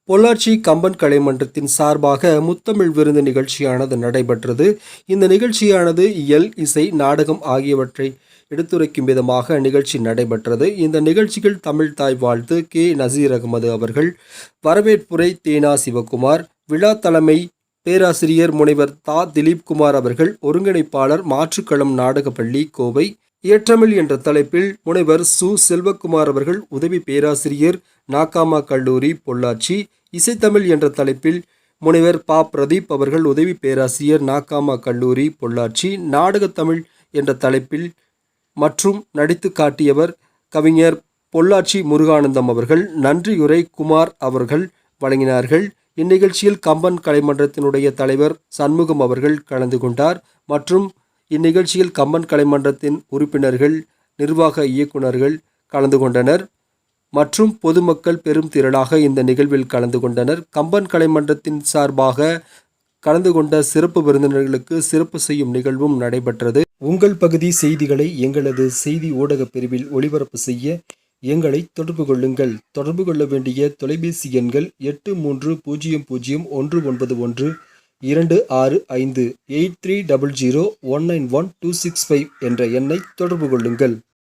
பொள்ளாச்சி கம்பன் கலைமன்றத்தின் சார்பாக முத்தமிழ் விருந்து நிகழ்ச்சியானது நடைபெற்றது. இந்த நிகழ்ச்சியானது இயல், இசை, நாடகம் ஆகியவற்றை எடுத்துரைக்கும் விதமாக நிகழ்ச்சி நடைபெற்றது. இந்த நிகழ்ச்சிகள் தமிழ் தாய் வாழ்த்து கே. நசீர் அகமது அவர்கள், வரவேற்புரை தேனா சிவகுமார், விழா தலைமை பேராசிரியர் முனைவர் தா. திலீப்குமார் அவர்கள், ஒருங்கிணைப்பாளர் மாற்றுக்களம் நாடகப்பள்ளி கோவை, இயற்றமிழ் என்ற தலைப்பில் முனைவர் சு. செல்வகுமார் அவர்கள், உதவி பேராசிரியர் நாகாமா கல்லூரி பொள்ளாச்சி, இசைத்தமிழ் என்ற தலைப்பில் முனைவர் ப. பிரதீப் அவர்கள், உதவி பேராசிரியர் நாகாமா கல்லூரி பொள்ளாச்சி, நாடகத்தமிழ் என்ற தலைப்பில் மற்றும் நடித்து காட்டியவர் கவிஞர் பொள்ளாச்சி முருகானந்தம் அவர்கள், நன்றியுரை குமார் அவர்கள் வழங்கினார்கள். இந்நிகழ்ச்சியில் கம்பன் கலைமன்றத்தினுடைய தலைவர் சண்முகம் அவர்கள் கலந்து கொண்டார். மற்றும் இந்நிகழ்ச்சியில் கம்பன் கலைமன்றத்தின் உறுப்பினர்கள், நிர்வாக இயக்குநர்கள் கலந்து கொண்டனர். மற்றும் பொதுமக்கள் பெரும் திரளாக இந்த நிகழ்வில் கலந்து கொண்டனர். கம்பன் கலைமன்றத்தின் சார்பாக கலந்து கொண்ட சிறப்பு விருந்தினர்களுக்கு சிறப்பு செய்யும் நிகழ்வும் நடைபெற்றது. உங்கள் பகுதி செய்திகளை எங்களது செய்தி ஊடக பிரிவில் ஒளிபரப்பு செய்ய எங்களை தொடர்பு கொள்ளுங்கள். தொடர்பு கொள்ள வேண்டிய தொலைபேசி எண்கள் 8300191265 8300191265 என்ற எண்ணை தொடர்பு கொள்ளுங்கள்.